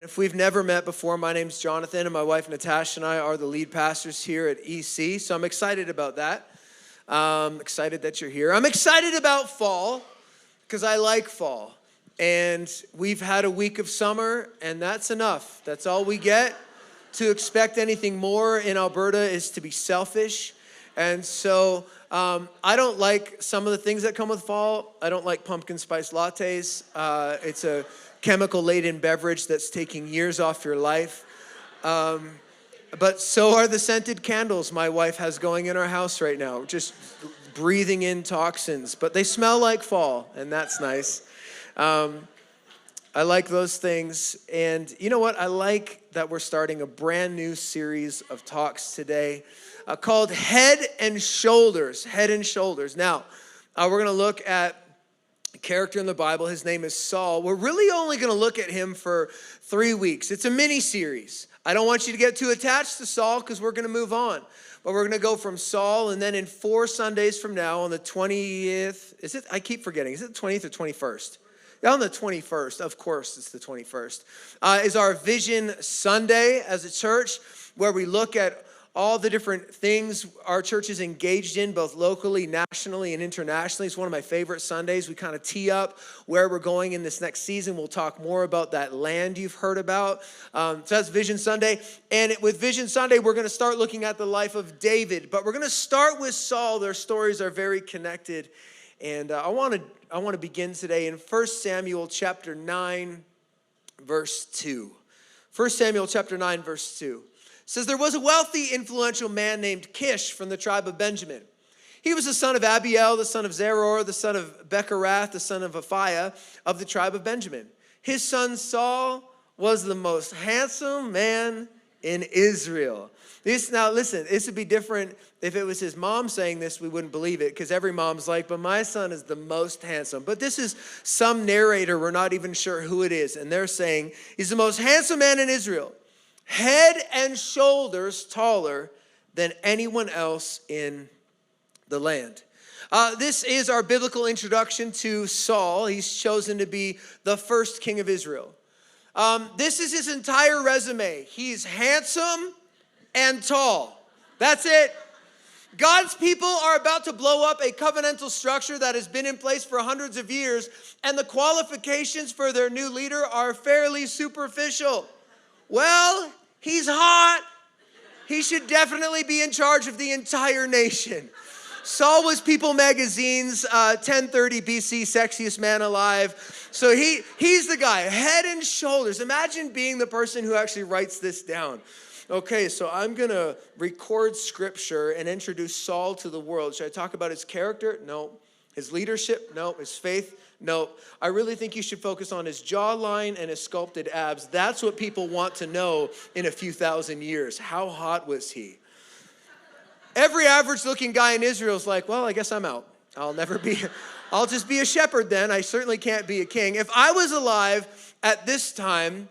If we've never met before, my name's Jonathan, and my wife Natasha and I are the lead pastors here at EC, so I'm excited about that. Excited that you're here. I'm excited about fall because I like fall, and we've had a week of summer, and that's enough. That's all we get. To expect anything more in Alberta is to be selfish, and so I don't like some of the things that come with fall. I don't like pumpkin spice lattes. It's a chemical-laden beverage that's taking years off your life. But so are the scented candles my wife has going in our house right now, just breathing in toxins. But they smell like fall, and that's nice. I like those things. And you know what? I like that we're starting a brand new series of talks today called Head and Shoulders. Head and Shoulders. Now, we're going to look at a character in the Bible. His name is Saul. We're really only going to look at him for 3 weeks. It's a mini-series. I don't want you to get too attached to Saul because we're going to move on. But we're going to go from Saul, and then in 4 Sundays from now on the 20th, is it? I keep forgetting. Is it the 20th or 21st? On the 21st, of course it's the 21st, is our Vision Sunday as a church, where we look at all the different things our church is engaged in, both locally, nationally, and internationally. It's one of my favorite Sundays. We kind of tee up where we're going in this next season. We'll talk more about that land you've heard about. So that's Vision Sunday. And with Vision Sunday, we're going to start looking at the life of David. But we're going to start with Saul. Their stories are very connected. And I want to begin today in 1 Samuel chapter 9, verse 2. 1 Samuel chapter 9, verse 2. It says, there was a wealthy, influential man named Kish from the tribe of Benjamin. He was the son of Abiel, the son of Zeror, the son of Becherath, the son of Aphiah, of the tribe of Benjamin. His son Saul was the most handsome man in Israel. Now listen, this would be different if it was his mom saying this. We wouldn't believe it because every mom's like, but my son is the most handsome. But this is some narrator, we're not even sure who it is, and they're saying he's the most handsome man in Israel, head and shoulders taller than anyone else in the land. This is our biblical introduction to Saul. He's chosen to be the first king of Israel. This is his entire resume. He's handsome and tall. That's it. God's people are about to blow up a covenantal structure that has been in place for hundreds of years, and the qualifications for their new leader are fairly superficial. Well, he's hot. He should definitely be in charge of the entire nation. Saul was People Magazine's 1030 BC sexiest man alive. So he's the guy, head and shoulders. Imagine being the person who actually writes this down. Okay, so I'm going to record scripture and introduce Saul to the world. Should I talk about his character? No. His leadership? No. His faith? No. I really think you should focus on his jawline and his sculpted abs. That's what people want to know in a few thousand years. How hot was he? Every average-looking guy in Israel is like, well, I guess I'm out. I'll just be a shepherd then. I certainly can't be a king. If I was alive at this time,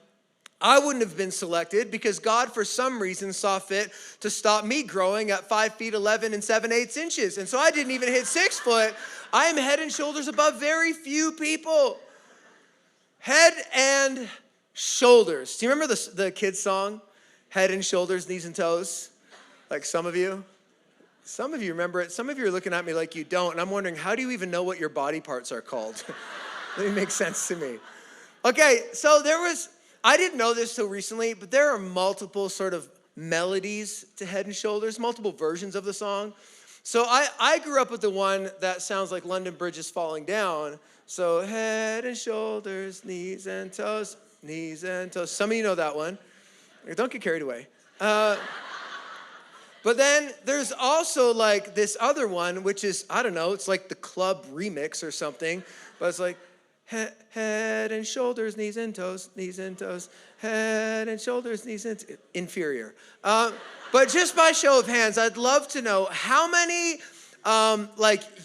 I wouldn't have been selected because God, for some reason, saw fit to stop me growing at 5 feet 11 and 7/8 inches. And so I didn't even hit 6 foot. I am head and shoulders above very few people. Head and shoulders. Do you remember the kids' song? Head and shoulders, knees and toes? Like some of you? Some of you remember it. Some of you are looking at me like you don't. And I'm wondering, how do you even know what your body parts are called? That makes sense to me. Okay, so I didn't know this till recently, but there are multiple sort of melodies to Head and Shoulders, multiple versions of the song. So I grew up with the one that sounds like London Bridge is falling down. So head and shoulders, knees and toes, knees and toes. Some of you know that one. Don't get carried away. But then there's also like this other one, which is, I don't know, it's like the club remix or something. But it's like, head and shoulders, knees and toes, head and shoulders, knees and inferior. But just by show of hands, I'd love to know how many,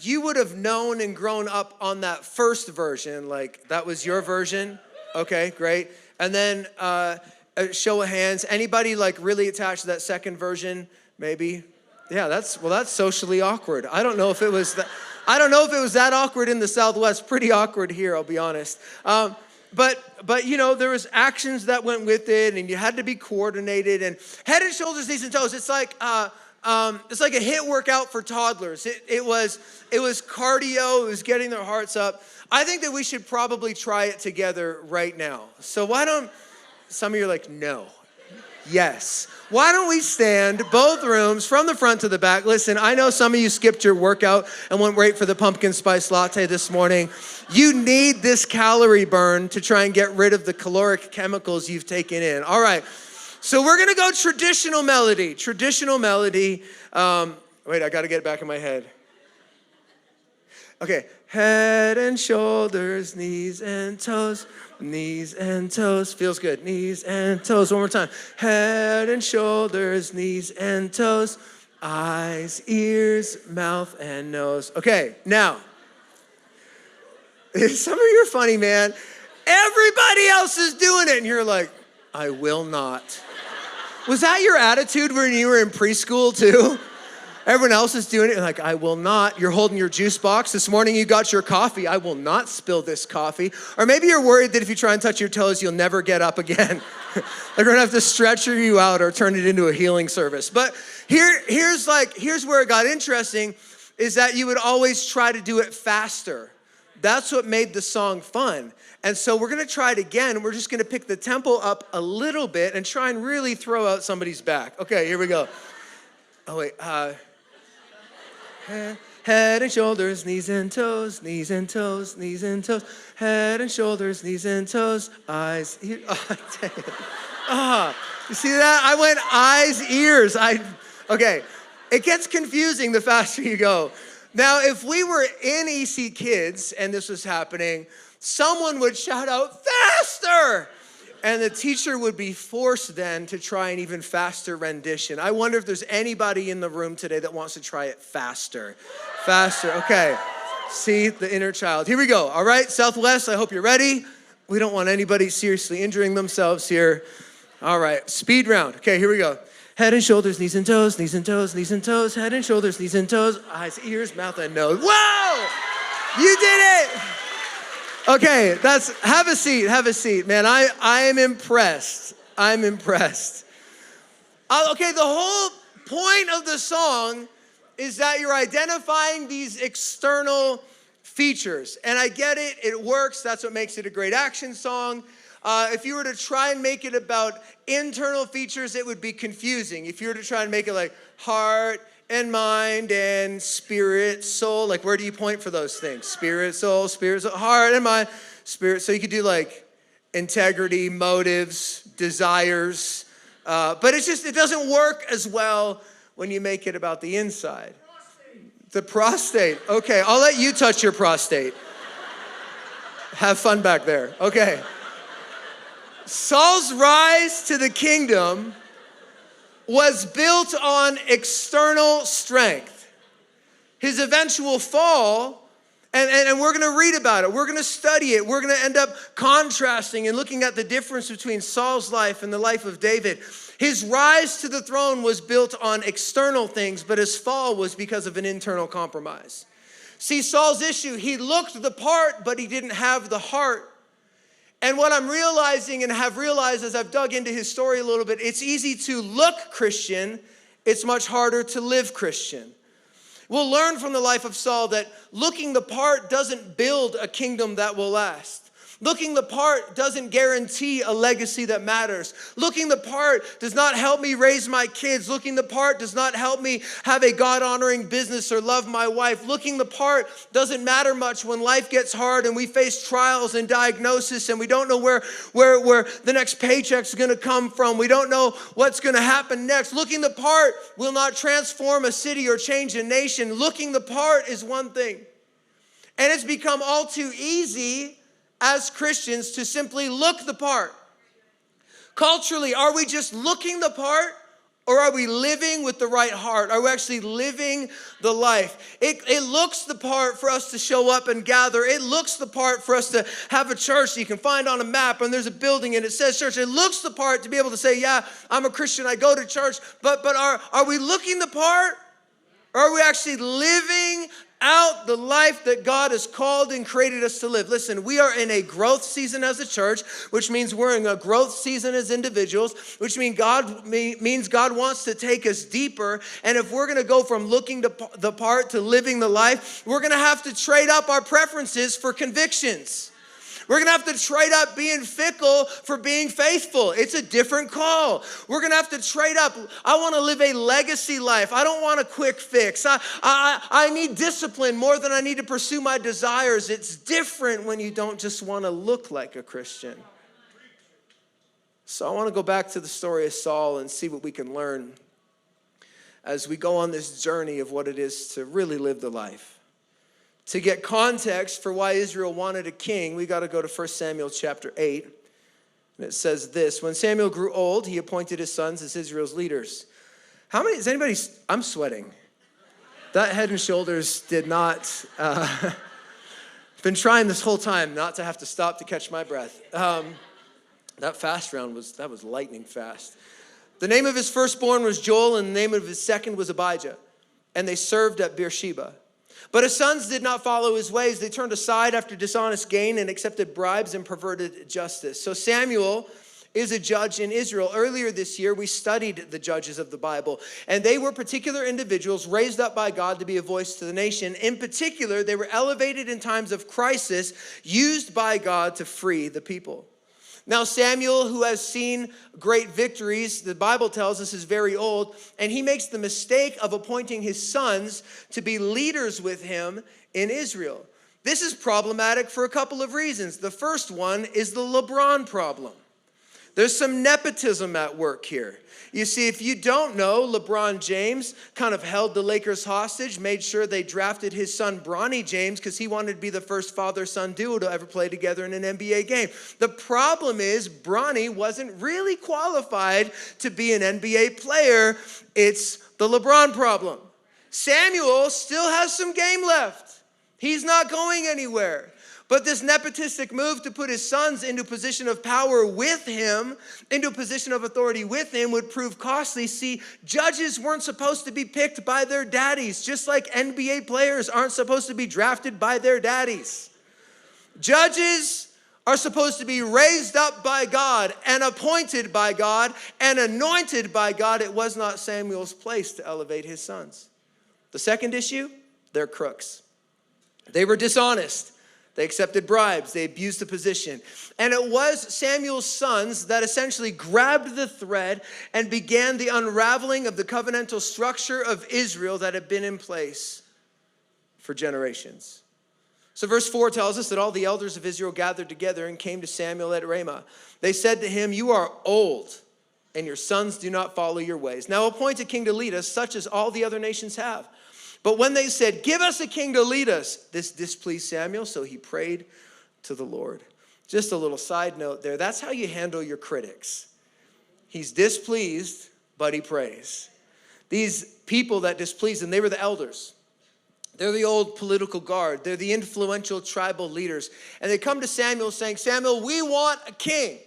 you would have known and grown up on that first version, like that was your version. Okay, great. And then a show of hands, anybody like really attached to that second version, maybe? Yeah, that's socially awkward. I don't know if it was that awkward in the Southwest. Pretty awkward here, I'll be honest. but you know, there was actions that went with it, and you had to be coordinated. And head and shoulders, knees and toes. It's like a HIIT workout for toddlers. It was cardio. It was getting their hearts up. I think that we should probably try it together right now. So why don't some of you are like, no. Yes. Why don't we stand both rooms from the front to the back? Listen, I know some of you skipped your workout and went right for the pumpkin spice latte this morning. You need this calorie burn to try and get rid of the caloric chemicals you've taken in. All right. So we're going to go traditional melody. Traditional melody. Wait, I got to get it back in my head. Okay. Head and shoulders, knees and toes. Knees and toes, feels good. Knees and toes, one more time. Head and shoulders, knees and toes. Eyes, ears, mouth, and nose. Okay, now, some of you are funny, man. Everybody else is doing it, and you're like, I will not. Was that your attitude when you were in preschool, too? Everyone else is doing it, like, I will not. You're holding your juice box. This morning you got your coffee. I will not spill this coffee. Or maybe you're worried that if you try and touch your toes, you'll never get up again. They're gonna have to stretcher you out or turn it into a healing service. But here's where it got interesting, is that you would always try to do it faster. That's what made the song fun. And so we're gonna try it again. We're just gonna pick the tempo up a little bit and try and really throw out somebody's back. Okay, here we go. Oh wait, head and shoulders, knees and toes, knees and toes, knees and toes. Head and shoulders, knees and toes, eyes, ears. Oh, dang it. You see that? I went eyes, ears. Okay, it gets confusing the faster you go. Now, if we were in EC Kids and this was happening, someone would shout out, faster! And the teacher would be forced then to try an even faster rendition. I wonder if there's anybody in the room today that wants to try it faster. Faster, okay. See, the inner child. Here we go, all right? Southwest, I hope you're ready. We don't want anybody seriously injuring themselves here. All right, speed round. Okay, here we go. Head and shoulders, knees and toes, knees and toes, knees and toes. Head and shoulders, knees and toes. Eyes, ears, mouth, and nose. Whoa! You did it! Okay, have a seat. Man, I am impressed. I'm impressed. Okay, the whole point of the song is that you're identifying these external features. And I get it, it works. That's what makes it a great action song. If you were to try and make it about internal features, it would be confusing. If you were to try and make it like heart and mind and spirit, soul, like where do you point for those things? Spirit, soul, heart and mind, spirit. So you could do like integrity, motives, desires. But it doesn't work as well when you make it about the inside. The prostate. Okay, I'll let you touch your prostate. Have fun back there. Okay. Saul's rise to the kingdom was built on external strength. His eventual fall, and we're gonna read about it, we're gonna study it, we're gonna end up contrasting and looking at the difference between Saul's life and the life of David. His rise to the throne was built on external things, but his fall was because of an internal compromise. See, Saul's issue, he looked the part, but he didn't have the heart. And what I'm realizing and have realized as I've dug into his story a little bit, it's easy to look Christian. It's much harder to live Christian. We'll learn from the life of Saul that looking the part doesn't build a kingdom that will last. Looking the part doesn't guarantee a legacy that matters. Looking the part does not help me raise my kids. Looking the part does not help me have a God-honoring business or love my wife. Looking the part doesn't matter much when life gets hard and we face trials and diagnosis and we don't know where the next paycheck's gonna come from. We don't know what's gonna happen next. Looking the part will not transform a city or change a nation. Looking the part is one thing. And it's become all too easy as Christians to simply look the part. Culturally, are we just looking the part or are we living with the right heart? Are we actually living the life? It looks the part for us to show up and gather. It looks the part for us to have a church that you can find on a map and there's a building and it says church. It looks the part to be able to say, yeah, I'm a Christian, I go to church. But are we looking the part or are we actually living out the life that God has called and created us to live. Listen, we are in a growth season as a church, which means we're in a growth season as individuals, which means God wants to take us deeper. And if we're going to go from looking the part to living the life, we're going to have to trade up our preferences for convictions. We're going to have to trade up being fickle for being faithful. It's a different call. We're going to have to trade up. I want to live a legacy life. I don't want a quick fix. I need discipline more than I need to pursue my desires. It's different when you don't just want to look like a Christian. So I want to go back to the story of Saul and see what we can learn as we go on this journey of what it is to really live the life. To get context for why Israel wanted a king, we got to go to 1 Samuel chapter 8. And it says this: when Samuel grew old, he appointed his sons as Israel's leaders. I'm sweating. That head and shoulders did not, been trying this whole time not to have to stop to catch my breath. That fast round was lightning fast. The name of his firstborn was Joel, and the name of his second was Abijah. And they served at Beersheba. But his sons did not follow his ways. They turned aside after dishonest gain and accepted bribes and perverted justice. So Samuel is a judge in Israel. Earlier this year, we studied the judges of the Bible, and they were particular individuals raised up by God to be a voice to the nation. In particular, they were elevated in times of crisis, used by God to free the people. Now, Samuel, who has seen great victories, the Bible tells us is very old, and he makes the mistake of appointing his sons to be leaders with him in Israel. This is problematic for a couple of reasons. The first one is the LeBron problem. There's some nepotism at work here. You see, if you don't know, LeBron James kind of held the Lakers hostage, made sure they drafted his son Bronny James because he wanted to be the first father-son duo to ever play together in an NBA game. The problem is Bronny wasn't really qualified to be an NBA player. It's the LeBron problem. Samuel still has some game left. He's not going anywhere. But this nepotistic move to put his sons into a position of power with him, into a position of authority with him, would prove costly. See, judges weren't supposed to be picked by their daddies, just like NBA players aren't supposed to be drafted by their daddies. Judges are supposed to be raised up by God and appointed by God and anointed by God. It was not Samuel's place to elevate his sons. The second issue, they're crooks. They were dishonest. They accepted bribes. They abused the position. And it was Samuel's sons that essentially grabbed the thread and began the unraveling of the covenantal structure of Israel that had been in place for generations. So verse 4 tells us that all the elders of Israel gathered together and came to Samuel at Ramah. They said to him, "You are old, and your sons do not follow your ways. Now appoint a king to lead us, such as all the other nations have." But when they said, "Give us a king to lead us," this displeased Samuel, so he prayed to the Lord. Just a little side note there. That's how you handle your critics. He's displeased, but he prays. These people that displeased him, they were the elders. They're the old political guard. They're the influential tribal leaders. And they come to Samuel saying, "Samuel, we want a king."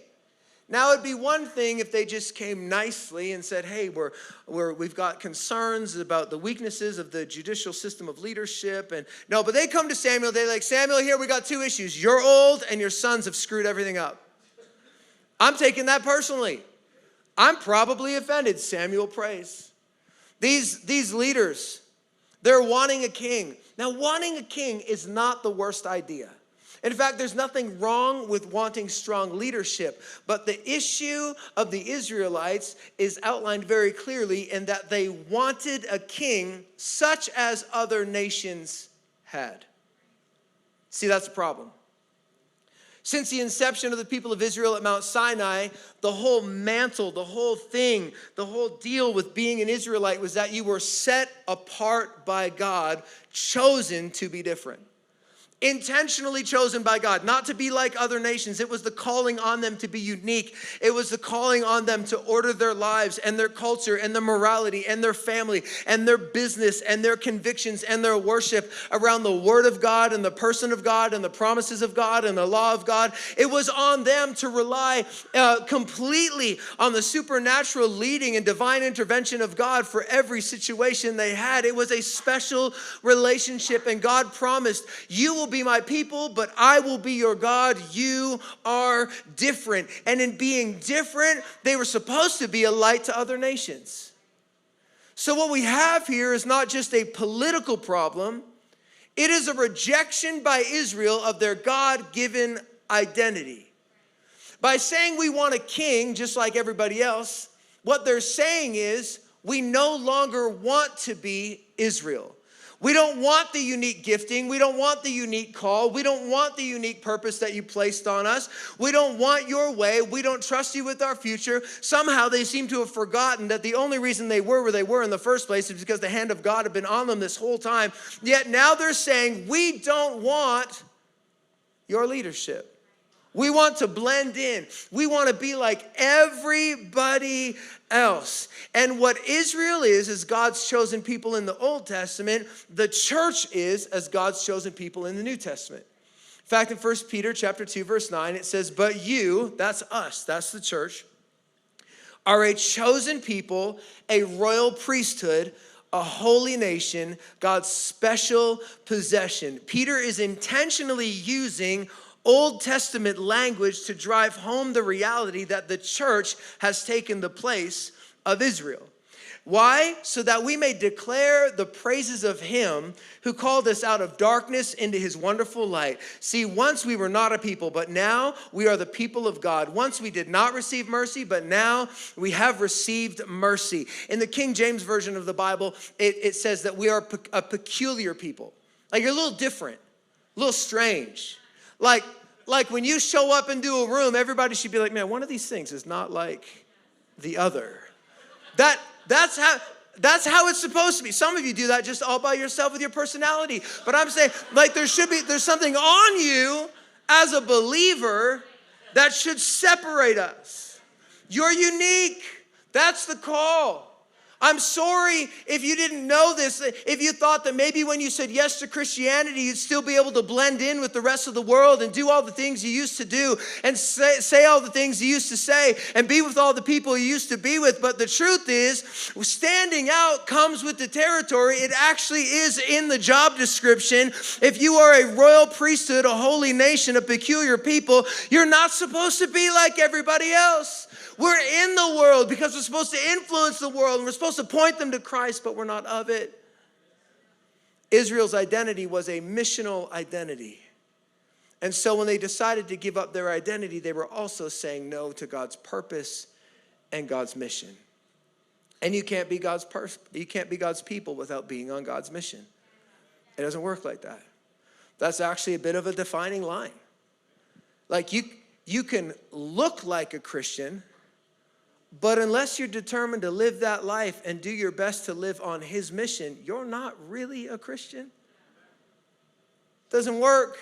Now, it'd be one thing if they just came nicely and said, "Hey, we've got concerns about the weaknesses of the judicial system of leadership." And no, but they come to Samuel. They're like, "Samuel, here we got two issues. You're old and your sons have screwed everything up." I'm taking that personally. I'm probably offended. Samuel prays. These leaders, they're wanting a king. Now, wanting a king is not the worst idea. In fact, there's nothing wrong with wanting strong leadership, but the issue of the Israelites is outlined very clearly in that they wanted a king such as other nations had. See, that's the problem. Since the inception of the people of Israel at Mount Sinai, the whole mantle, the whole thing, the whole deal with being an Israelite was that you were set apart by God, chosen to be different. Intentionally chosen by God, not to be like other nations. It was the calling on them to be unique. It was the calling on them to order their lives and their culture and their morality and their family and their business and their convictions and their worship around the word of God and the person of God and the promises of God and the law of God. It was on them to rely completely on the supernatural leading and divine intervention of God for every situation they had. It was a special relationship, and God promised, you will be my people, but I will be your God. You are different. And in being different, they were supposed to be a light to other nations. So what we have here is not just a political problem. It is a rejection by Israel of their God-given identity. By saying we want a king just like everybody else, what they're saying is we no longer want to be Israel. We don't want the unique gifting. We don't want the unique call. We don't want the unique purpose that you placed on us. We don't want your way. We don't trust you with our future. Somehow they seem to have forgotten that the only reason they were where they were in the first place is because the hand of God had been on them this whole time. Yet now they're saying, we don't want your leadership. We want to blend in. We want to be like everybody else. And what Israel is God's chosen people in the Old Testament. The church is as God's chosen people in the New Testament. In fact, in 1 Peter chapter 2, verse 9, it says, but you, that's us, that's the church, are a chosen people, a royal priesthood, a holy nation, God's special possession. Peter is intentionally using Old Testament language to drive home the reality that the church has taken the place of Israel. Why? So that we may declare the praises of him who called us out of darkness into his wonderful light. See, once we were not a people, but now we are the people of God. Once we did not receive mercy, but now we have received mercy. In the King James Version of the Bible, it says that we are a peculiar people. Like you're a little different, a little strange. Like when you show up into a room, everybody should be like, man, one of these things is not like the other. That's how it's supposed to be. Some of you do that just all by yourself with your personality. But I'm saying, like, there's something on you as a believer that should separate us. You're unique. That's the call. I'm sorry if you didn't know this, if you thought that maybe when you said yes to Christianity, you'd still be able to blend in with the rest of the world and do all the things you used to do and say all the things you used to say and be with all the people you used to be with. But the truth is, standing out comes with the territory. It actually is in the job description. If you are a royal priesthood, a holy nation, a peculiar people, you're not supposed to be like everybody else. We're in the world because we're supposed to influence the world and we're supposed to point them to Christ, but we're not of it. Israel's identity was a missional identity. And so when they decided to give up their identity, they were also saying no to God's purpose and God's mission. And you can't be God's people without being on God's mission. It doesn't work like that. That's actually a bit of a defining line. Like you can look like a Christian, but unless you're determined to live that life and do your best to live on his mission, you're not really a Christian. Doesn't work.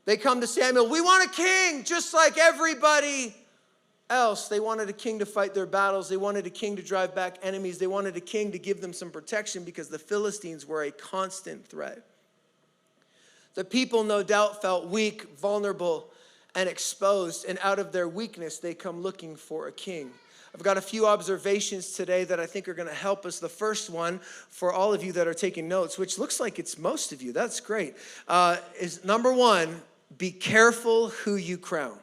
They come to Samuel, we want a king just like everybody else. They wanted a king to fight their battles. They wanted a king to drive back enemies. They wanted a king to give them some protection because the Philistines were a constant threat. The people no doubt felt weak, vulnerable, and exposed, and out of their weakness, they come looking for a king. I've got a few observations today that I think are going to help us. The first one, for all of you that are taking notes, which looks like it's most of you, that's great, is number one, be careful who you crown.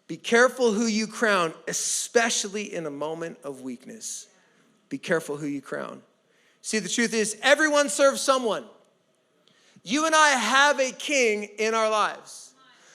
Be careful who you crown, especially in a moment of weakness. Be careful who you crown. See, the truth is, everyone serves someone. You and I have a king in our lives.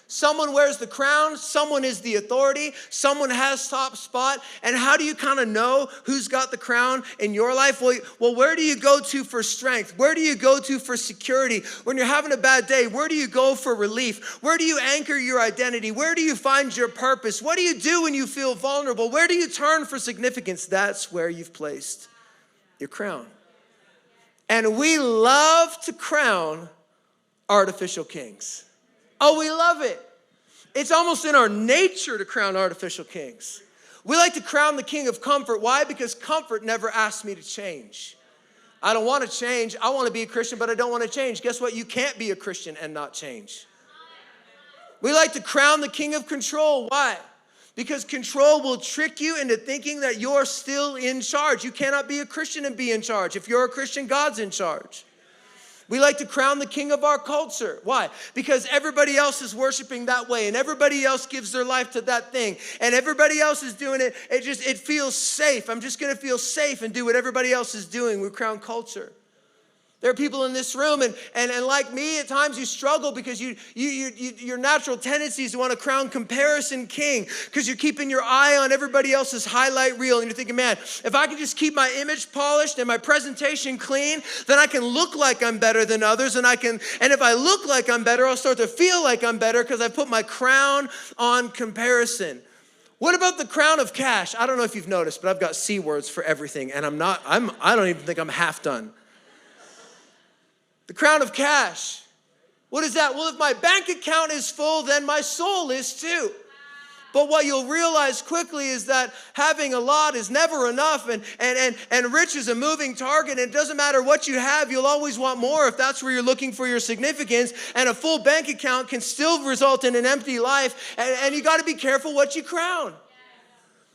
Someone wears the crown, someone is the authority, someone has top spot. And how do you kind of know who's got the crown in your life? Well, where do you go to for strength? Where do you go to for security? When you're having a bad day, where do you go for relief? Where do you anchor your identity? Where do you find your purpose? What do you do when you feel vulnerable? Where do you turn for significance? That's where you've placed your crown. And we love to crown artificial kings. Oh, we love it. It's almost in our nature to crown artificial kings. We like to crown the king of comfort. Why? Because comfort never asked me to change. I don't want to change. I want to be a Christian, but I don't want to change. Guess what? You can't be a Christian and not change. We like to crown the king of control. Why? Because control will trick you into thinking that you're still in charge. You cannot be a Christian and be in charge. If you're a Christian, God's in charge. We like to crown the king of our culture. Why? Because everybody else is worshiping that way, and everybody else gives their life to that thing, and everybody else is doing it. It feels safe. I'm just going to feel safe and do what everybody else is doing. We crown culture. There are people in this room, and like me, at times you struggle because your natural tendencies to want to crown comparison king because you're keeping your eye on everybody else's highlight reel, and you're thinking, man, if I can just keep my image polished and my presentation clean, then I can look like I'm better than others, and if I look like I'm better, I'll start to feel like I'm better because I put my crown on comparison. What about the crown of cash? I don't know if you've noticed, but I've got C words for everything, and I don't even think I'm half done. The crown of cash. What is that? Well, if my bank account is full, then my soul is too. But what you'll realize quickly is that having a lot is never enough, and rich is a moving target, and it doesn't matter what you have, you'll always want more if that's where you're looking for your significance, and a full bank account can still result in an empty life, and you got to be careful what you crown.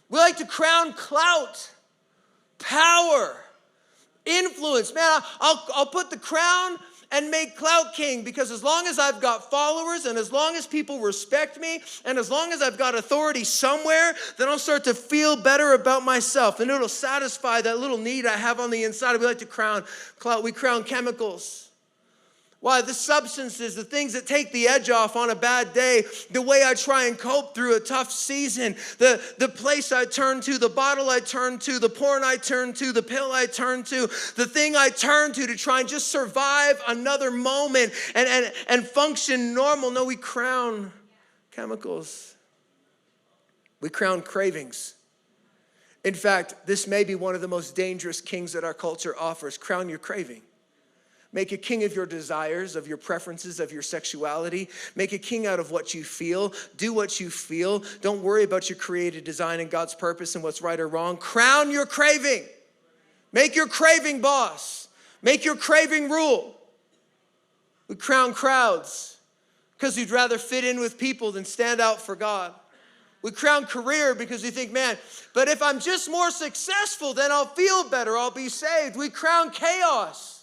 We like to crown clout, power, influence. Man, I'll put the crown and make clout king, because as long as I've got followers and as long as people respect me and as long as I've got authority somewhere, then I'll start to feel better about myself, and it'll satisfy that little need I have on the inside. We like to crown clout. We crown chemicals. Why? The substances, the things that take the edge off on a bad day, the way I try and cope through a tough season, the place I turn to, the bottle I turn to, the porn I turn to, the pill I turn to, the thing I turn to try and just survive another moment and function normal. No, we crown chemicals. We crown cravings. In fact, this may be one of the most dangerous kings that our culture offers. Crown your craving. Make a king of your desires, of your preferences, of your sexuality. Make a king out of what you feel. Do what you feel. Don't worry about your created design and God's purpose and what's right or wrong. Crown your craving. Make your craving boss. Make your craving rule. We crown crowds because we'd rather fit in with people than stand out for God. We crown career because we think, man, but if I'm just more successful, then I'll feel better. I'll be saved. We crown chaos.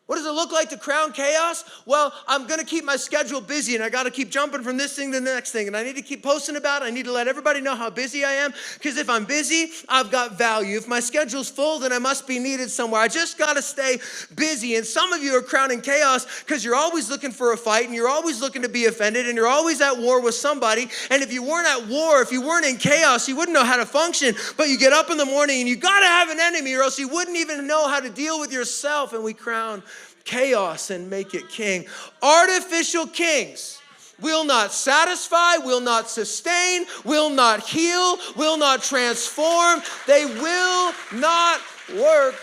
What does it look like to crown chaos? Well, I'm going to keep my schedule busy, and I got to keep jumping from this thing to the next thing, and I need to keep posting about it. I need to let everybody know how busy I am, because if I'm busy, I've got value. If my schedule's full, then I must be needed somewhere. I just got to stay busy. And some of you are crowning chaos because you're always looking for a fight, and you're always looking to be offended, and you're always at war with somebody. And if you weren't at war, if you weren't in chaos, you wouldn't know how to function. But you get up in the morning, and you got to have an enemy, or else you wouldn't even know how to deal with yourself. And we crown chaos and make it king. Artificial kings will not satisfy, will not sustain, will not heal, will not transform. They will not work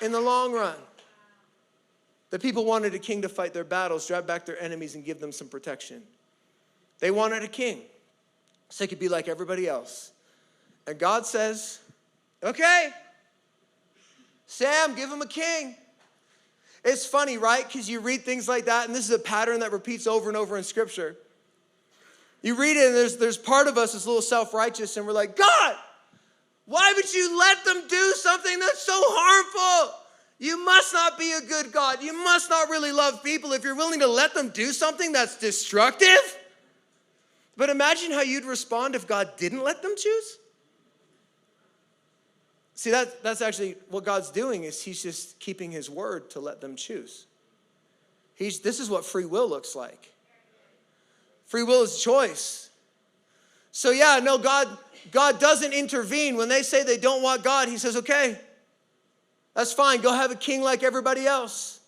in the long run. The people wanted a king to fight their battles, drive back their enemies, and give them some protection. They wanted a king so they could be like everybody else. And God says, okay, Sam, give him a king. It's funny, right? Because you read things like that, and this is a pattern that repeats over and over in Scripture. You read it, and there's part of us that's a little self-righteous, and we're like, God, why would you let them do something that's so harmful? You must not be a good God. You must not really love people if you're willing to let them do something that's destructive. But imagine how you'd respond if God didn't let them choose. See, that's actually what God's doing, is he's just keeping his word to let them choose. This is what free will looks like. Free will is choice. So yeah, no, God doesn't intervene. When they say they don't want God, he says, okay, that's fine. Go have a king like everybody else.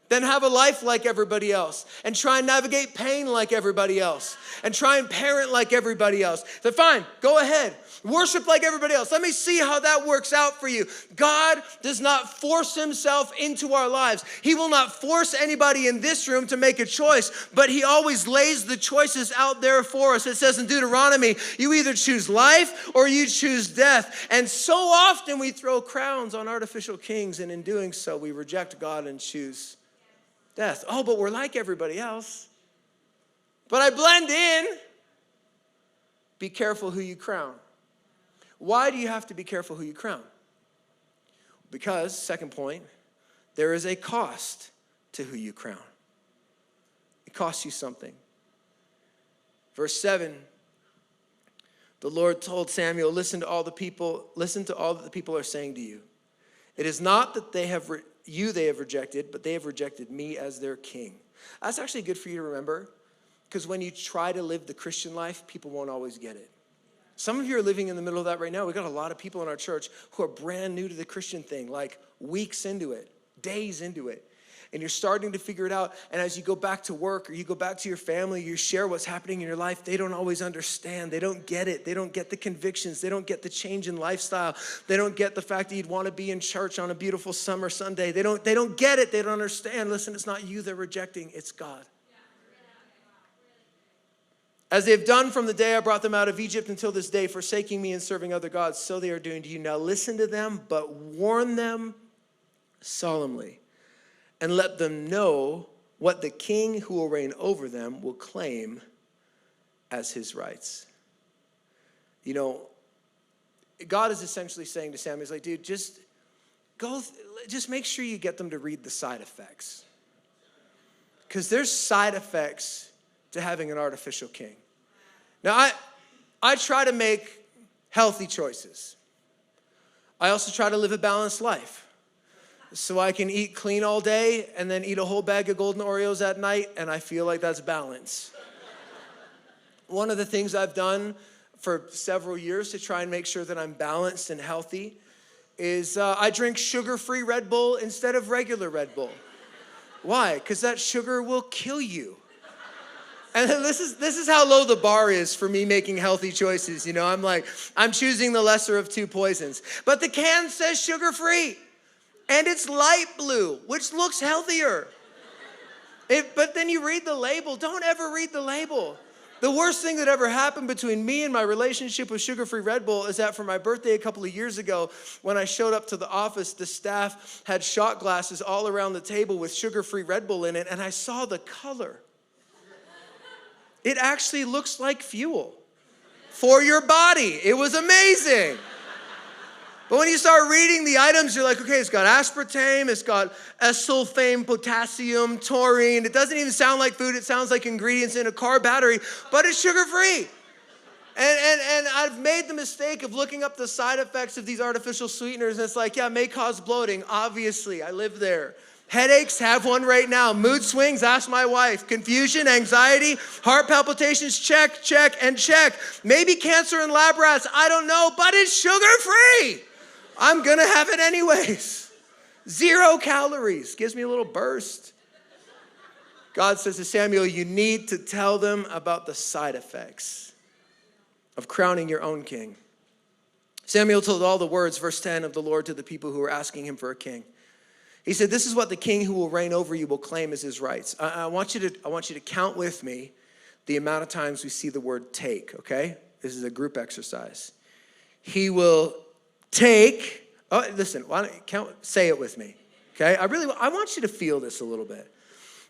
then have a life like everybody else and try and navigate pain like everybody else and try and parent like everybody else. Then fine, go ahead. Worship like everybody else. Let me see how that works out for you. God does not force himself into our lives. He will not force anybody in this room to make a choice, but he always lays the choices out there for us. It says in Deuteronomy, you either choose life or you choose death. And so often we throw crowns on artificial kings, and in doing so, we reject God and choose death. Oh, but we're like everybody else. But I blend in. Be careful who you crown. Why do you have to be careful who you crown? Because, second point, there is a cost to who you crown. It costs you something. Verse 7, the Lord told Samuel, listen to all that the people are saying to you. It is not that they have rejected, but they have rejected me as their king. That's actually good for you to remember, because when you try to live the Christian life, people won't always get it. Some of you are living in the middle of that right now. We've got a lot of people in our church who are brand new to the Christian thing, like weeks into it, days into it. And you're starting to figure it out. And as you go back to work or you go back to your family, you share what's happening in your life. They don't always understand. They don't get it. They don't get the convictions. They don't get the change in lifestyle. They don't get the fact that you'd want to be in church on a beautiful summer Sunday. They don't get it. They don't understand. Listen, it's not you they're rejecting. It's God. As they have done from the day I brought them out of Egypt until this day, forsaking me and serving other gods, so they are doing to you. Now listen to them, but warn them solemnly, and let them know what the king who will reign over them will claim as his rights. You know, God is essentially saying to Samuel, he's like, dude, just make sure you get them to read the side effects. Because there's side effects to having an artificial king. Now, I try to make healthy choices. I also try to live a balanced life. So I can eat clean all day and then eat a whole bag of golden Oreos at night, and I feel like that's balance. One of the things I've done for several years to try and make sure that I'm balanced and healthy is I drink sugar-free Red Bull instead of regular Red Bull. Why? Because that sugar will kill you. And this is how low the bar is for me making healthy choices. You know, I'm choosing the lesser of two poisons. But the can says sugar-free. And it's light blue, which looks healthier. But then you read the label. Don't ever read the label. The worst thing that ever happened between me and my relationship with sugar-free Red Bull is that for my birthday a couple of years ago, when I showed up to the office, the staff had shot glasses all around the table with sugar-free Red Bull in it, and I saw the color. It actually looks like fuel for your body. It was amazing. But when you start reading the items, you're like, okay, it's got aspartame, it's got sulfame, potassium, taurine. It doesn't even sound like food. It sounds like ingredients in a car battery, but it's sugar-free. And I've made the mistake of looking up the side effects of these artificial sweeteners, and it's like, yeah, it may cause bloating. Obviously, I live there. Headaches, have one right now. Mood swings, ask my wife. Confusion, anxiety, heart palpitations, check, and check. Maybe cancer in lab rats, I don't know, but it's sugar-free. I'm gonna have it anyways. 0 calories, gives me a little burst. God says to Samuel, you need to tell them about the side effects of crowning your own king. Samuel told all the words, verse 10, of the Lord to the people who were asking him for a king. He said, this is what the king who will reign over you will claim as his rights. I want you to count with me the amount of times we see the word take, okay? This is a group exercise. He will take, listen, why don't you say it with me, okay? I want you to feel this a little bit.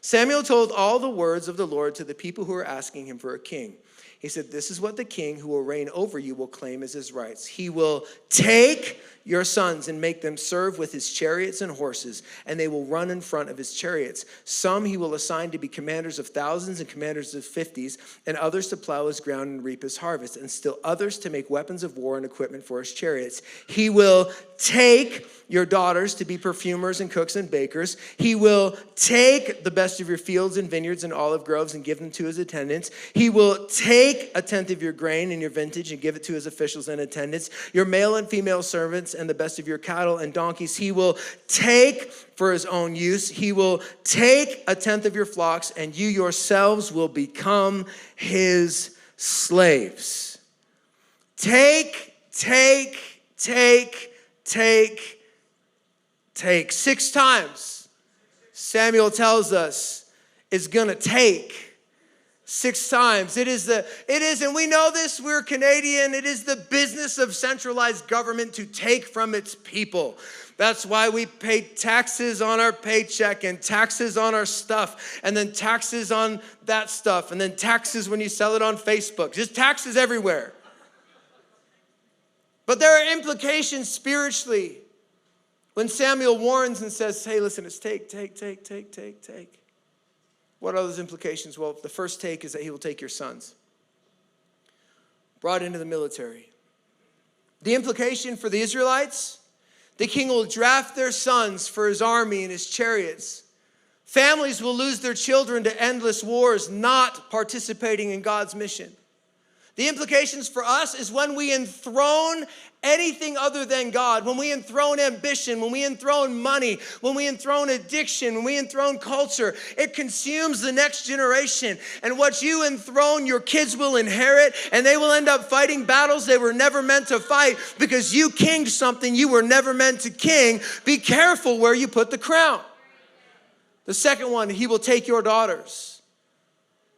Samuel told all the words of the Lord to the people who were asking him for a king. He said, this is what the king who will reign over you will claim as his rights. He will take your sons and make them serve with his chariots and horses, and they will run in front of his chariots. Some he will assign to be commanders of thousands and commanders of 50s, and others to plow his ground and reap his harvest, and still others to make weapons of war and equipment for his chariots. He will take your daughters to be perfumers and cooks and bakers. He will take the best best of your fields and vineyards and olive groves and give them to his attendants. He will take a tenth of your grain and your vintage and give it to his officials and attendants. Your male and female servants and the best of your cattle and donkeys he will take for his own use. He will take a tenth of your flocks, and you yourselves will become his slaves. Take. 6 times, Samuel tells us, is gonna take. 6 times. It is, and we know this, we're Canadian, it is the business of centralized government to take from its people. That's why we pay taxes on our paycheck and taxes on our stuff and then taxes on that stuff and then taxes when you sell it on Facebook. Just taxes everywhere. But there are implications spiritually when Samuel warns and says, hey, listen, it's take. What are those implications? Well, the first take is that he will take your sons. Brought into the military. The implication for the Israelites, the king will draft their sons for his army and his chariots. Families will lose their children to endless wars, not participating in God's mission. The implications for us is when we enthrone anything other than God, when we enthrone ambition, when we enthrone money, when we enthrone addiction, when we enthrone culture, it consumes the next generation. And what you enthrone, your kids will inherit, and they will end up fighting battles they were never meant to fight because you kinged something you were never meant to king. Be careful where you put the crown. The second one, he will take your daughters.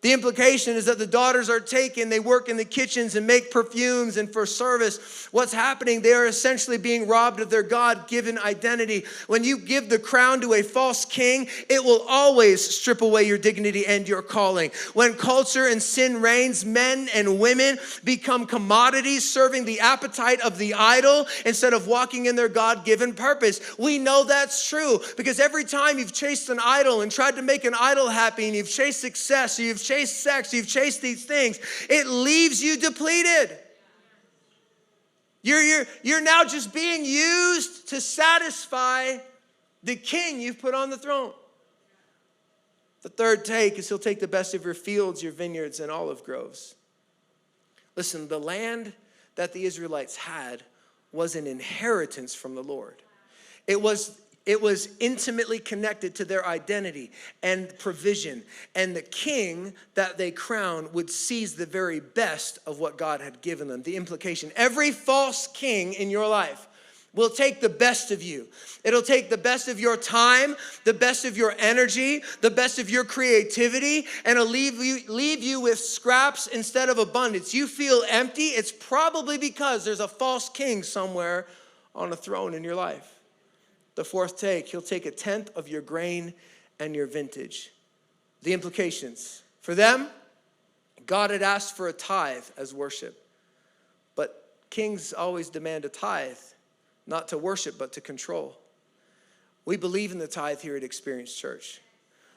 The implication is that the daughters are taken, they work in the kitchens and make perfumes and for service. What's happening? They are essentially being robbed of their God-given identity. When you give the crown to a false king, it will always strip away your dignity and your calling. When culture and sin reigns, men and women become commodities serving the appetite of the idol instead of walking in their God-given purpose. We know that's true because every time you've chased an idol and tried to make an idol happy and you've chased success or you've chased sex, you've chased these things, it leaves you depleted. You're now just being used to satisfy the king you've put on the throne. The third take is he'll take the best of your fields, your vineyards, and olive groves. Listen, the land that the Israelites had was an inheritance from the Lord. It was intimately connected to their identity and provision. And the king that they crowned would seize the very best of what God had given them. The implication, every false king in your life will take the best of you. It'll take the best of your time, the best of your energy, the best of your creativity, and it'll leave you with scraps instead of abundance. You feel empty, it's probably because there's a false king somewhere on a throne in your life. The fourth take, he'll take a tenth of your grain and your vintage. The implications. For them, God had asked for a tithe as worship. But kings always demand a tithe, not to worship, but to control. We believe in the tithe here at Experience Church.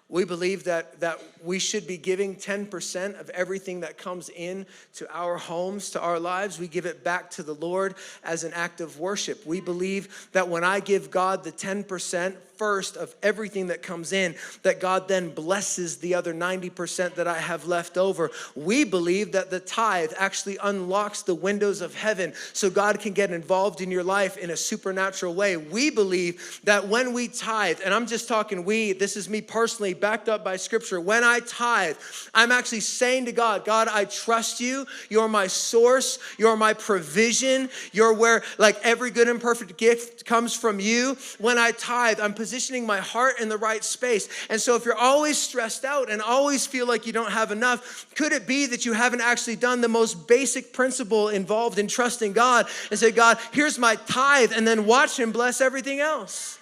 We believe that we should be giving 10% of everything that comes in to our homes, to our lives. We give it back to the Lord as an act of worship. We believe that when I give God the 10% first of everything that comes in, that God then blesses the other 90% that I have left over. We believe that the tithe actually unlocks the windows of heaven so God can get involved in your life in a supernatural way. We believe that when we tithe, and I'm just talking this is me personally, backed up by scripture. When I tithe, I'm actually saying to God, God, I trust you. You're my source. You're my provision. You're where like every good and perfect gift comes from you. When I tithe, I'm positioning my heart in the right space. And so if you're always stressed out and always feel like you don't have enough, could it be that you haven't actually done the most basic principle involved in trusting God and say, God, here's my tithe, and then watch him bless everything else?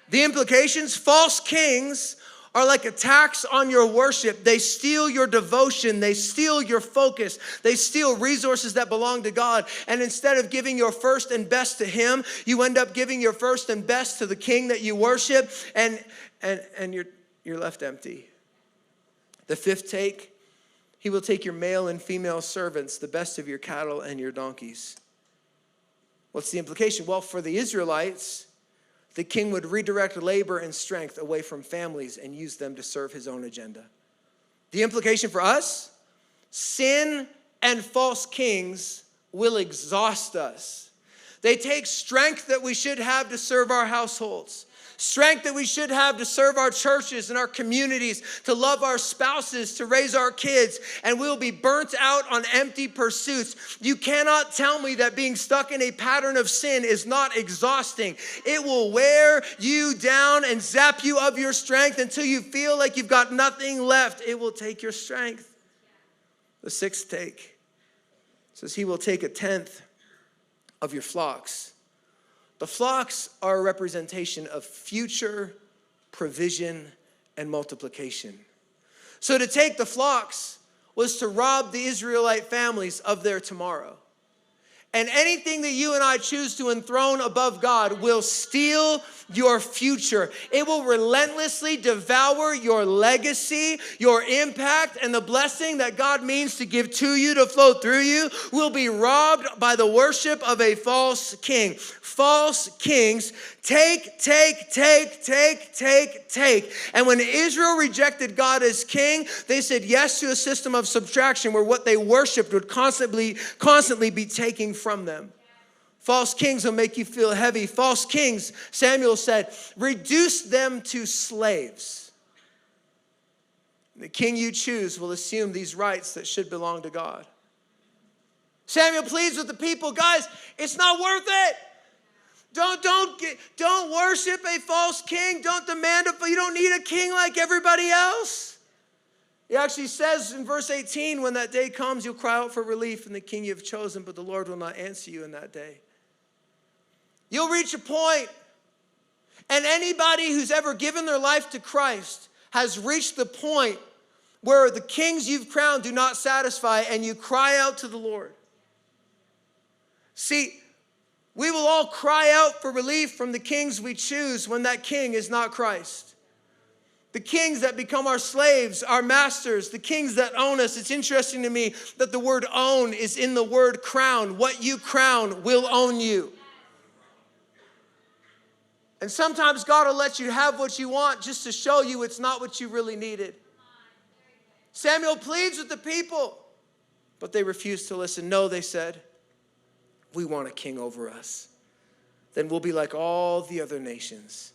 The implications, false kings are like a tax on your worship. They steal your devotion. They steal your focus. They steal resources that belong to God. And instead of giving your first and best to him, you end up giving your first and best to the king that you worship, and you're left empty. The fifth take, he will take your male and female servants, the best of your cattle and your donkeys. What's the implication? Well, for the Israelites, the king would redirect labor and strength away from families and use them to serve his own agenda. The implication for us, sin and false kings will exhaust us. They take strength that we should have to serve our households, strength that we should have to serve our churches and our communities, to love our spouses, to raise our kids, and we'll be burnt out on empty pursuits. You cannot tell me that being stuck in a pattern of sin is not exhausting. It will wear you down and zap you of your strength until you feel like you've got nothing left. It will take your strength. The sixth take says he will take 1/10 of your flocks. The flocks are a representation of future provision and multiplication. So to take the flocks was to rob the Israelite families of their tomorrow. And anything that you and I choose to enthrone above God will steal your future. It will relentlessly devour your legacy, your impact, and the blessing that God means to give to you, to flow through you, will be robbed by the worship of a false king. False kings take. And when Israel rejected God as king, they said yes to a system of subtraction where what they worshiped would constantly be taken from them. False kings will make you feel heavy. False kings, Samuel said, reduce them to slaves. The king you choose will assume these rights that should belong to God. Samuel pleads with the people, guys, it's not worth it. Don't worship a false king. Don't demand you don't need a king like everybody else. He actually says in verse 18, when that day comes, you'll cry out for relief in the king you've chosen, but the Lord will not answer you in that day. You'll reach a point, and anybody who's ever given their life to Christ has reached the point where the kings you've crowned do not satisfy, and you cry out to the Lord. See, we will all cry out for relief from the kings we choose when that king is not Christ. The kings that become our slaves, our masters, the kings that own us. It's interesting to me that the word own is in the word crown. What you crown will own you. And sometimes God will let you have what you want just to show you it's not what you really needed. Samuel pleads with the people, but they refused to listen. No, they said, we want a king over us. Then we'll be like all the other nations,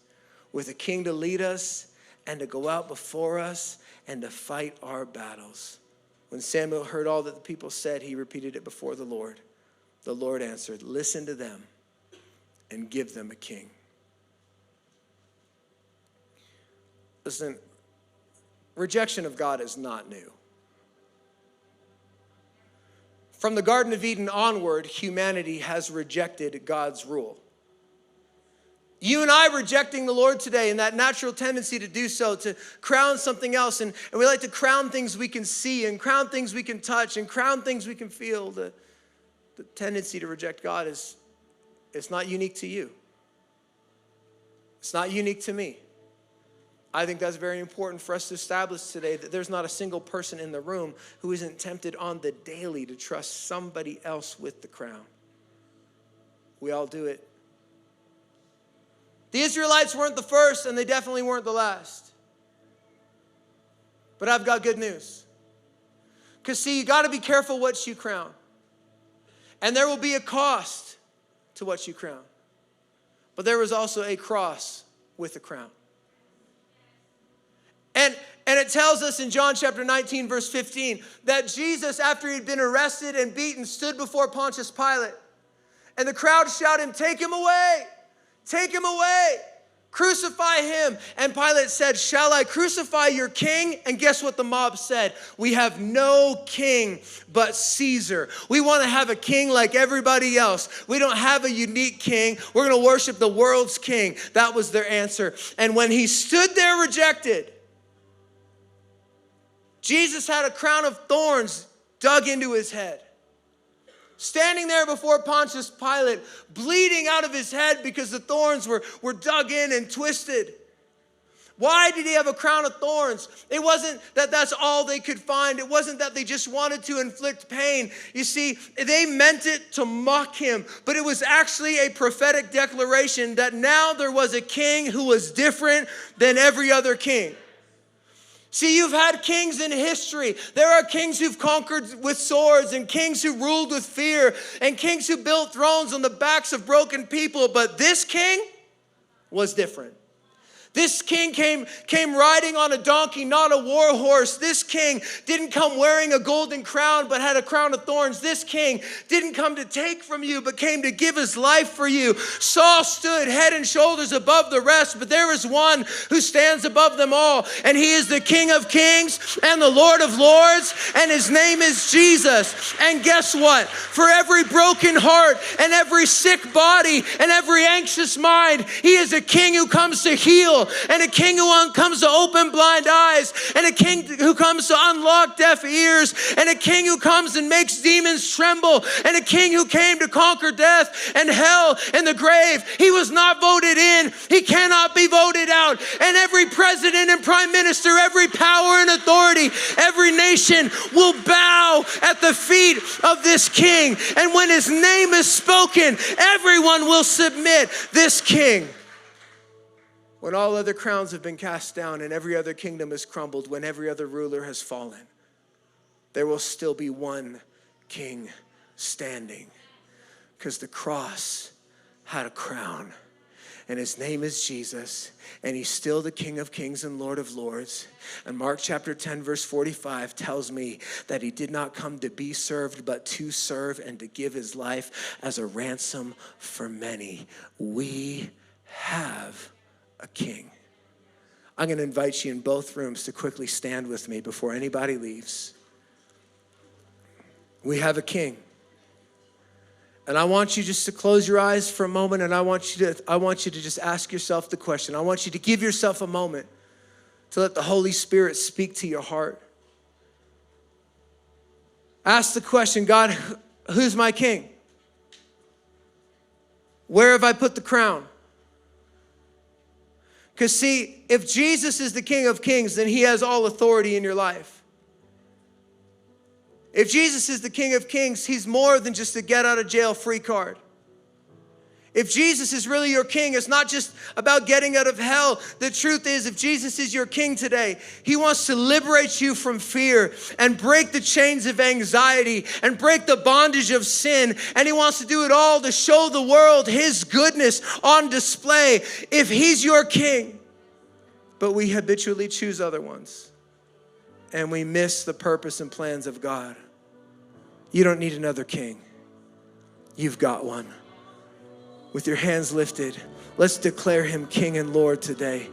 with a king to lead us and to go out before us and to fight our battles. When Samuel heard all that the people said, he repeated it before the Lord. The Lord answered, listen to them and give them a king. Listen, rejection of God is not new. From the Garden of Eden onward, humanity has rejected God's rule. You and I rejecting the Lord today, and that natural tendency to do so, to crown something else. And we like to crown things we can see, and crown things we can touch, and crown things we can feel. The tendency to reject God it's not unique to you. It's not unique to me. I think that's very important for us to establish today, that there's not a single person in the room who isn't tempted on the daily to trust somebody else with the crown. We all do it. The Israelites weren't the first, and they definitely weren't the last. But I've got good news. Because see, you got to be careful what you crown. And there will be a cost to what you crown. But there was also a cross with a crown. And it tells us in John chapter 19, verse 15, that Jesus, after he'd been arrested and beaten, stood before Pontius Pilate. And the crowd shouted, take him away, crucify him. And Pilate said, shall I crucify your king? And guess what the mob said? We have no king but Caesar. We want to have a king like everybody else. We don't have a unique king. We're going to worship the world's king. That was their answer. And when he stood there rejected, Jesus had a crown of thorns dug into his head. Standing there before Pontius Pilate, bleeding out of his head because the thorns were dug in and twisted. Why did he have a crown of thorns? It wasn't that that's all they could find. It wasn't that they just wanted to inflict pain. You see, they meant it to mock him, but it was actually a prophetic declaration that now there was a king who was different than every other king. See, you've had kings in history. There are kings who've conquered with swords and kings who ruled with fear and kings who built thrones on the backs of broken people, but this king was different. This king came riding on a donkey, not a war horse. This king didn't come wearing a golden crown, but had a crown of thorns. This king didn't come to take from you, but came to give his life for you. Saul stood head and shoulders above the rest, but there is one who stands above them all, and he is the King of Kings and the Lord of Lords, and his name is Jesus. And guess what? For every broken heart and every sick body and every anxious mind, he is a king who comes to heal, and a king who comes to open blind eyes, and a king who comes to unlock deaf ears, and a king who comes and makes demons tremble, and a king who came to conquer death and hell and the grave. He was not voted in. He cannot be voted out. And every president and prime minister, every power and authority, every nation will bow at the feet of this king. And when his name is spoken, everyone will submit. This king. When all other crowns have been cast down and every other kingdom has crumbled, when every other ruler has fallen, there will still be one king standing, because the cross had a crown, and his name is Jesus, and he's still the King of Kings and Lord of Lords. And Mark chapter 10 verse 45 tells me that he did not come to be served, but to serve and to give his life as a ransom for many. We have a king. I'm going to invite you in both rooms to quickly stand with me before anybody leaves. We have a king. And I want you just to close your eyes for a moment, and I want you to just ask yourself the question. I want you to give yourself a moment to let the Holy Spirit speak to your heart. Ask the question, God, who's my king? Where have I put the crown? Because see, if Jesus is the King of Kings, then he has all authority in your life. If Jesus is the King of Kings, he's more than just a get out of jail free card. If Jesus is really your king, it's not just about getting out of hell. The truth is, if Jesus is your king today, he wants to liberate you from fear and break the chains of anxiety and break the bondage of sin. And he wants to do it all to show the world his goodness on display if he's your king. But we habitually choose other ones, and we miss the purpose and plans of God. You don't need another king. You've got one. With your hands lifted, let's declare him King and Lord today.